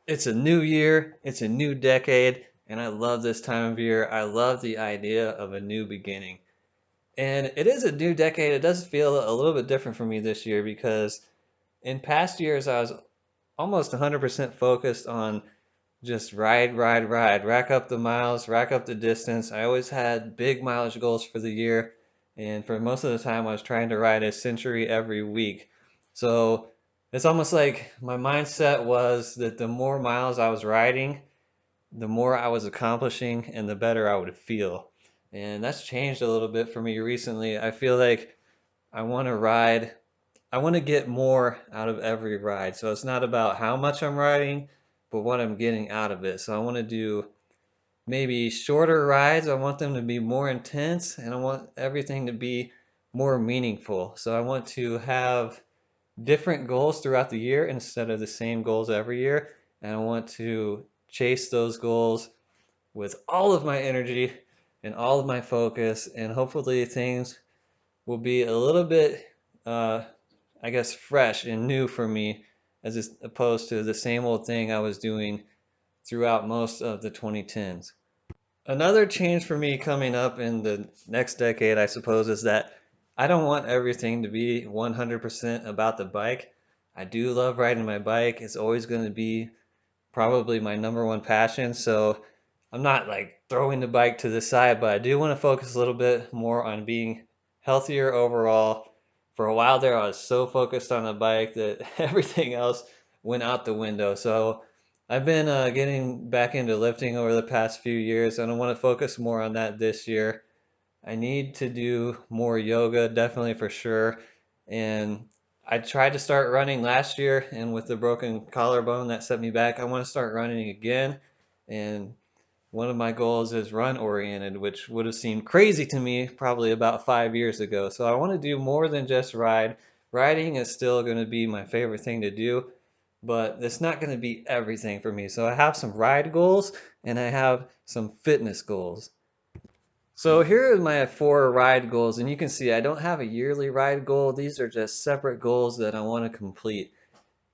It's a new year, it's a new decade, and I love this time of year. I love the idea of a new beginning. And it is a new decade. It does feel a little bit different for me this year because in past years I was almost 100% focused on just ride, rack up the miles, rack up the distance. I always had big mileage goals for the year, and for most of the time, I was trying to ride a century every week. So it's almost like my mindset was that the more miles I was riding, the more I was accomplishing, and the better I would feel. And that's changed a little bit for me recently. I feel like I want to ride, I want to get more out of every ride. So it's not about how much I'm riding, but what I'm getting out of it. So I want to do maybe shorter rides. I want them to be more intense and I want everything to be more meaningful. So I want to have different goals throughout the year instead of the same goals every year. And I want to chase those goals with all of my energy and all of my focus. And hopefully things will be a little bit, uh, I guess, fresh and new for me as opposed to the same old thing I was doing throughout most of the 2010s. Another change for me coming up in the next decade, I suppose, is that I don't want everything to be 100% about the bike. I do love riding my bike. It's always going to be probably my number one passion. So I'm not like throwing the bike to the side, but I do want to focus a little bit more on being healthier overall. For a while there, I was so focused on the bike that everything else went out the window. So I've been getting back into lifting over the past few years, and I want to focus more on that this year. I need to do more yoga, definitely for sure. And I tried to start running last year, and with the broken collarbone that set me back, I want to start running again. And one of my goals is run oriented, which would have seemed crazy to me probably about 5 years ago. So I want to do more than just ride. Riding is still going to be my favorite thing to do, but it's not going to be everything for me. So I have some ride goals and I have some fitness goals. So here are my four ride goals, and you can see I don't have a yearly ride goal. These are just separate goals that I want to complete.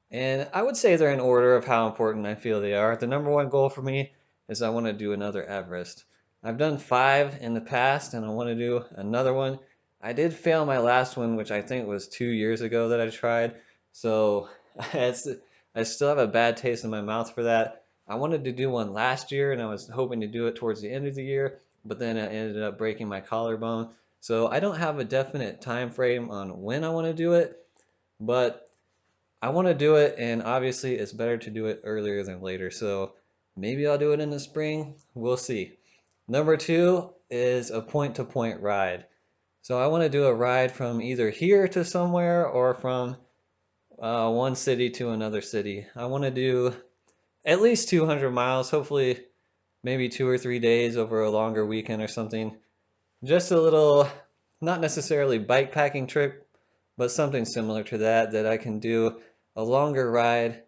And I would say they're in order of how important I feel they are. The number one goal for me is I want to do another Everest. I've done five in the past, and I want to do another one. I did fail my last one, which I think was 2 years ago that I tried. So it's, I still have a bad taste in my mouth for that. I wanted to do one last year, and I was hoping to do it towards the end of the year, but then I ended up breaking my collarbone. So I don't have a definite time frame on when I want to do it, but I want to do it, and obviously it's better to do it earlier than later. So maybe I'll do it in the spring. We'll see. Number two is a point to point ride. So I want to do a ride from either here to somewhere or from one city to another city. I want to do at least 200 miles, hopefully, maybe 2 or 3 days over a longer weekend or something. Just a little, not necessarily bike packing trip, but something similar to that, that I can do a longer ride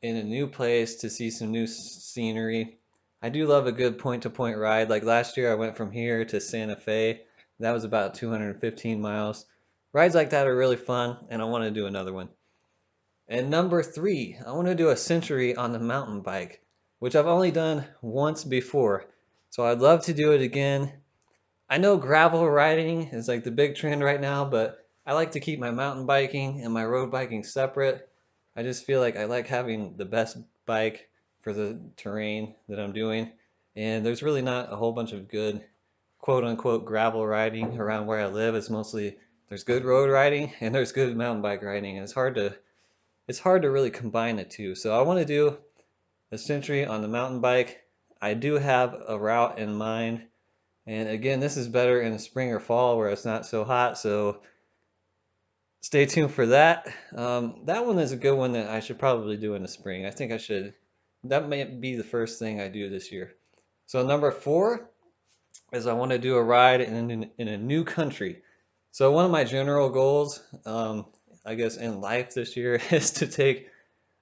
in a new place to see some new scenery. I do love a good point to point ride. Like last year, I went from here to Santa Fe. That was about 215 miles. Rides like that are really fun, and I want to do another one. And number three, I want to do a century on the mountain bike, which I've only done once before. So I'd love to do it again. I know gravel riding is like the big trend right now, but I like to keep my mountain biking and my road biking separate. I just feel like I like having the best bike for the terrain that I'm doing. And there's really not a whole bunch of good quote unquote gravel riding around where I live. It's mostly there's good road riding and there's good mountain bike riding. And it's hard to really combine the two. So I want to do a century on the mountain bike. I do have a route in mind, and again, this is better in the spring or fall where it's not so hot, so stay tuned for that. That one is a good one that I should probably do in the spring. I think I should, that may be the first thing I do this year. So number four is I want to do a ride in a new country. So one of my general goals, I guess in life this year is to take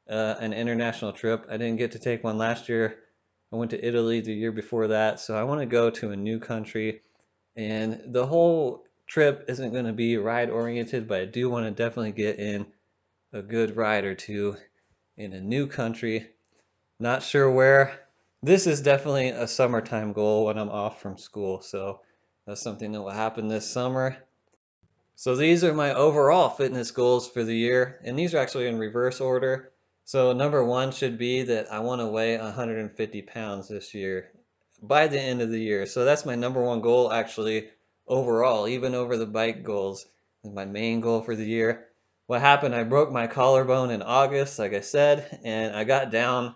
an international trip. I didn't get to take one last year. I went to Italy the year before that, so I want to go to a new country. And the whole trip isn't going to be ride oriented, but I do want to definitely get in a good ride or two in a new country. Not sure where. This is definitely a summertime goal when I'm off from school, so that's something that will happen this summer. So these are my overall fitness goals for the year, and these are actually in reverse order. So number one should be that I want to weigh 150 pounds this year by the end of the year. So that's my number one goal actually overall, even over the bike goals. Is my main goal for the year. What happened? I broke my collarbone in August, like I said, and I got down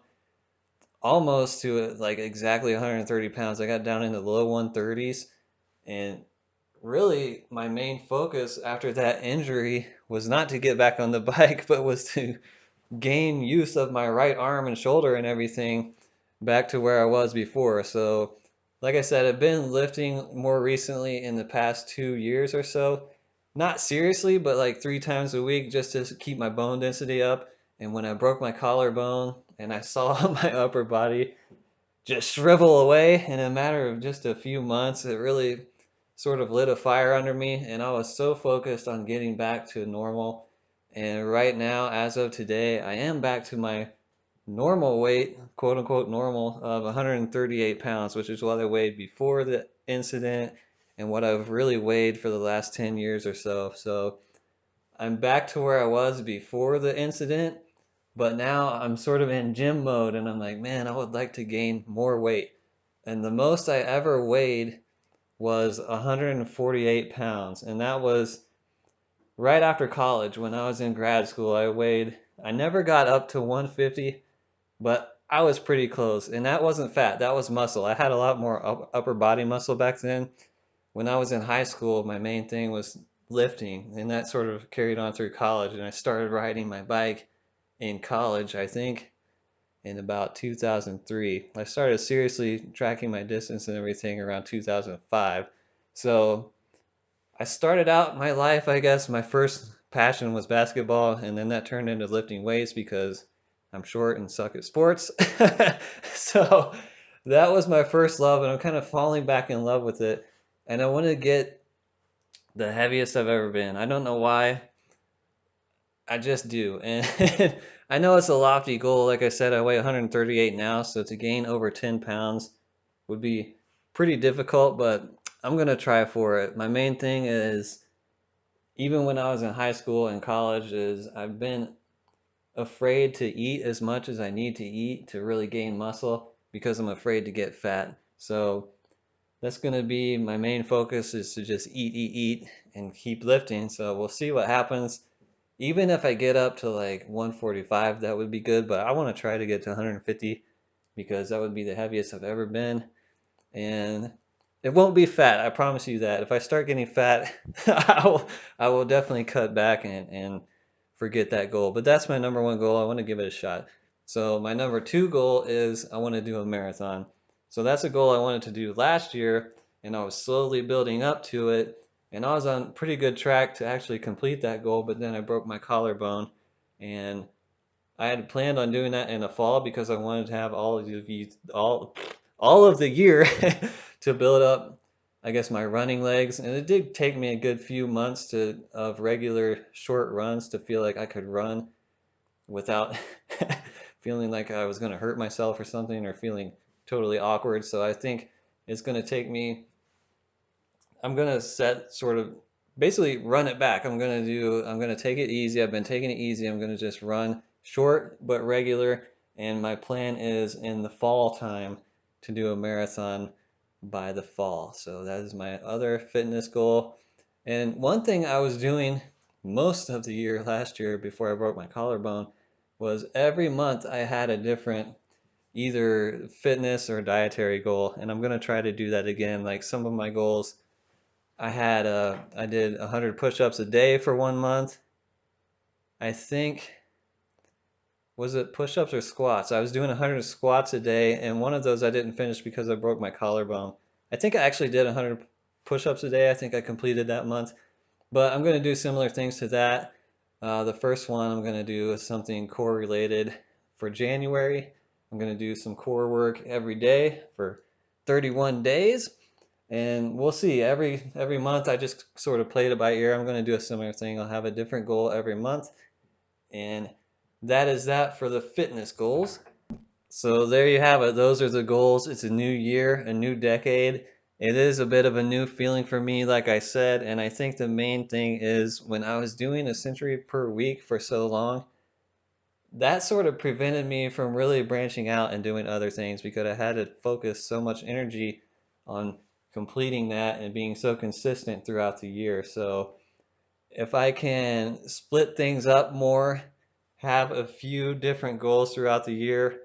almost to like exactly 130 pounds. I got down into the low 130s, and really my main focus after that injury was not to get back on the bike, but was to gain use of my right arm and shoulder and everything back to where I was before. So, like I said, I've been lifting more recently in the past 2 years or so. Not seriously, but like 3 times a week just to keep my bone density up. And when I broke my collarbone and I saw my upper body just shrivel away in a matter of just a few months, it really sort of lit a fire under me, and I was so focused on getting back to normal. And right now, as of today, I am back to my normal weight, quote unquote normal, of 138 pounds, which is what I weighed before the incident and what I've really weighed for the last 10 years or so. So I'm back to where I was before the incident, but now I'm sort of in gym mode and I'm like, man, I would like to gain more weight. And the most I ever weighed was 148 pounds. And that was right after college when I was in grad school. I never got up to 150, but I was pretty close. And that wasn't fat, that was muscle. I had a lot more upper body muscle back then. When I was in high school, my main thing was lifting, and that sort of carried on through college. And I started riding my bike in college, I think in about 2003. I started seriously tracking my distance and everything around 2005. So I started out my life, I guess, my first passion was basketball, and then that turned into lifting weights because I'm short and suck at sports. So that was my first love, and I'm kind of falling back in love with it. And I want to get the heaviest I've ever been. I don't know why. I just do. And I know it's a lofty goal. Like I said, I weigh 138 now, so to gain over 10 pounds would be pretty difficult, but I'm going to try for it. My main thing is, even when I was in high school and college, is I've been afraid to eat as much as I need to eat to really gain muscle because I'm afraid to get fat. So that's going to be my main focus, is to just eat, and keep lifting. So we'll see what happens. Even if I get up to like 145, that would be good, but I want to try to get to 150 because that would be the heaviest I've ever been. And it won't be fat, I promise you that. If I start getting fat, I will definitely cut back and forget that goal. But that's my number one goal. I want to give it a shot. So my number two goal is I want to do a marathon. So that's a goal I wanted to do last year, and I was slowly building up to it. And I was on pretty good track to actually complete that goal, but then I broke my collarbone, and I had planned on doing that in the fall because I wanted to have all of the year to build up, I guess, my running legs. And it did take me a good few months of regular short runs to feel like I could run without feeling like I was going to hurt myself or something, or feeling totally awkward. So I think it's going to take me, I'm going to set sort of basically run it back. I'm going to take it easy. I've been taking it easy. I'm going to just run short but regular. And my plan is in the fall time to do a marathon by the fall. So that is my other fitness goal. And one thing I was doing most of the year last year before I broke my collarbone was every month I had a different either fitness or dietary goal. And I'm going to try to do that again. Like some of my goals, I did 100 push-ups a day for 1 month. I think, was it push-ups or squats? I was doing 100 squats a day, and one of those I didn't finish because I broke my collarbone. I think I actually did 100 push-ups a day. I think I completed that month. But I'm going to do similar things to that. The first one I'm going to do is something core related for January. I'm going to do some core work every day for 31 days. And we'll see. Every month I just sort of played it by ear. I'm going to do a similar thing. I'll have a different goal every month. And that is that for the fitness goals. So there you have it. Those are the goals. It's a new year, a new decade. It is a bit of a new feeling for me, like I said, and I think the main thing is when I was doing a century per week for so long, that sort of prevented me from really branching out and doing other things because I had to focus so much energy on completing that and being so consistent throughout the year. So if I can split things up more, have a few different goals throughout the year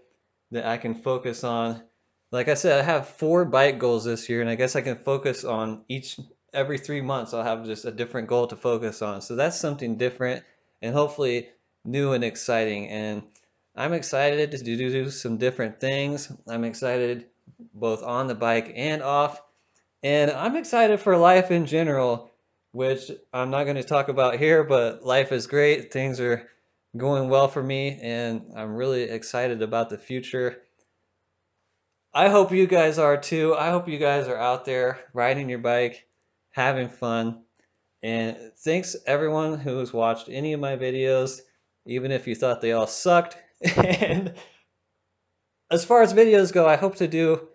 that I can focus on. Like I said, I have 4 bike goals this year, and I guess I can focus on each every 3 months. I'll have just a different goal to focus on. So that's something different and hopefully new and exciting. And I'm excited to do some different things. I'm excited both on the bike and off. And I'm excited for life in general, which I'm not going to talk about here, but life is great. Things are going well for me, and I'm really excited about the future. I hope you guys are too. I hope you guys are out there riding your bike, having fun. And thanks everyone who has watched any of my videos, even if you thought they all sucked. And as far as videos go, I hope to do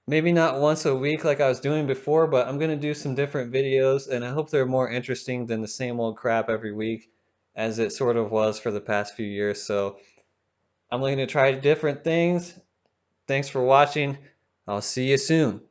maybe not once a week like I was doing before, but I'm going to do some different videos, and I hope they're more interesting than the same old crap every week, as it sort of was for the past few years. So I'm going to try different things. Thanks for watching. I'll see you soon.